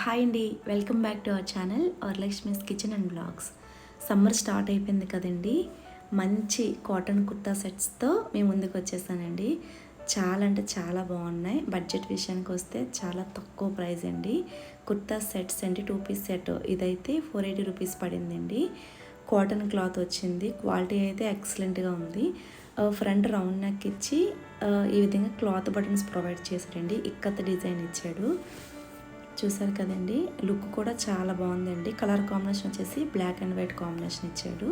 Hi అండి, welcome back to our channel Varalakshmi's kitchen and blogs. Summer start అయిపోయింది కదండి. మంచి కాటన్ కుర్తా సెట్స్తో మేము ముందుకు వచ్చేసానండి. చాలా అంటే చాలా బాగున్నాయి. బడ్జెట్ విషయానికి వస్తే చాలా తక్కువ ప్రైస్ అండి. కుర్తా సెట్స్ అండి, 2 పీస్ సెట్. ఇదైతే 480 రూపీస్ పడిందండి. కాటన్ క్లాత్ వచ్చింది. క్వాలిటీ అయితే ఎక్సలెంట్గా ఉంది. ఫ్రంట్ రౌండ్ నెక్ ఇచ్చి ఈ విధంగా క్లాత్ బటన్స్ ప్రొవైడ్ చేశారండి. ఇక్కత్ డిజైన్ ఇచ్చాడు. చూసారు కదండి, లుక్ కూడా చాలా బాగుందండి. కలర్ కాంబినేషన్ వచ్చేసి బ్లాక్ అండ్ వైట్ కాంబినేషన్ ఇచ్చాడు.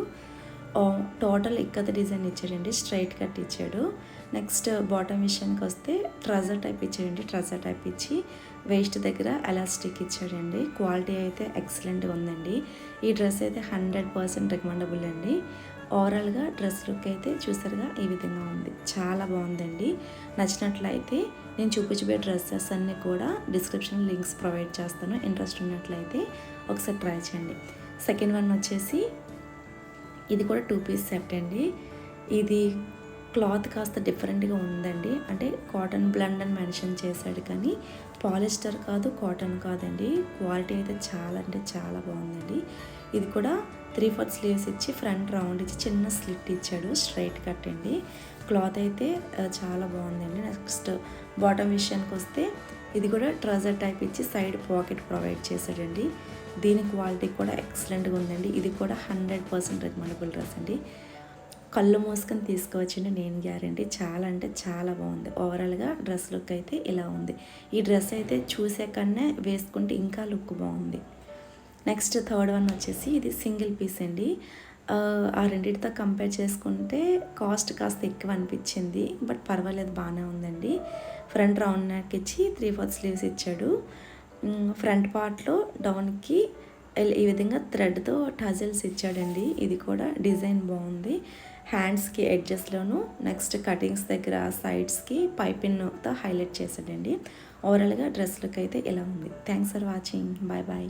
టోటల్ ఇక్కత డిజైన్ ఇచ్చాడండి, స్ట్రైట్ కట్ ఇచ్చాడు. నెక్స్ట్ బాటమ్ విషయానికి వస్తే ట్రజర్ టైప్ ఇచ్చాడండి. ట్రజర్ టైప్ ఇచ్చి వేస్ట్ దగ్గర ఎలాస్టిక్ ఇచ్చాడండి. క్వాలిటీ అయితే ఎక్సలెంట్గా ఉందండి. ఈ డ్రెస్ అయితే 100% రికమెండబుల్ అండి. ఓవరాల్గా డ్రెస్ లుక్ అయితే చూసారుగా ఈ విధంగా ఉంది. చాలా బాగుందండి. నచ్చినట్లయితే నేను చూపించబోయే డ్రెస్సెస్ అన్నీ కూడా డిస్క్రిప్షన్ లింక్స్ ప్రొవైడ్ చేస్తాను. ఇంట్రెస్ట్ ఉన్నట్లయితే ఒకసారి ట్రై చేయండి. సెకండ్ వన్ వచ్చేసి ఇది కూడా 2 పీస్ సెట్ అండి. ఇది క్లాత్ కాస్త డిఫరెంట్గా ఉందండి. అంటే కాటన్ బ్లెండ్ అని మెన్షన్ చేశాడు, కానీ పాలిస్టర్ కాదు, కాటన్ కాదండి. క్వాలిటీ అయితే చాలా అంటే చాలా బాగుందండి. ఇది కూడా 3/4 స్లీవ్స్ ఇచ్చి ఫ్రంట్ రౌండ్ ఇచ్చి చిన్న స్లిట్ ఇచ్చాడు. స్ట్రైట్ కట్ అండి. క్లాత్ అయితే చాలా బాగుందండి. నెక్స్ట్ బాటమ్ విషయానికి వస్తే ఇది కూడా ట్రజర్ టైప్ ఇచ్చి సైడ్ పాకెట్ ప్రొవైడ్ చేశాడండి. దీని క్వాలిటీ కూడా ఎక్సలెంట్గా ఉందండి. ఇది కూడా 100% రికమెండబుల్ డ్రెస్ అండి. కళ్ళు మూసుకొని తీసుకోవచ్చండి, నేను గ్యారంటీ. చాలా అంటే చాలా బాగుంది. ఓవరాల్గా డ్రెస్ లుక్ అయితే ఇలా ఉంది. ఈ డ్రెస్ అయితే చూసే కన్నా వేసుకుంటే ఇంకా లుక్ బాగుంది. నెక్స్ట్ థర్డ్ వన్ వచ్చేసి ఇది సింగిల్ పీస్ అండి. ఆ రెండింటితో కంపేర్ చేసుకుంటే కాస్ట్ కాస్త ఎక్కువ అనిపించింది, బట్ పర్వాలేదు, బాగానే ఉందండి. ఫ్రంట్ రౌండ్ నెక్ ఇచ్చి 3/4 స్లీవ్స్ ఇచ్చాడు. ఫ్రంట్ పార్ట్లో డౌన్కి ఈ విధంగా థ్రెడ్తో టజల్స్ ఇచ్చాడండి. ఇది కూడా డిజైన్ బాగుంది. హ్యాండ్స్కి ఎడ్జెస్లోను, నెక్స్ట్ కటింగ్స్ దగ్గర సైడ్స్కి పైపిన్తో హైలైట్ చేశాడండి. ఓవరాల్గా డ్రెస్ లుక్ అయితే ఇలా ఉంది. Thanks for watching. Bye bye.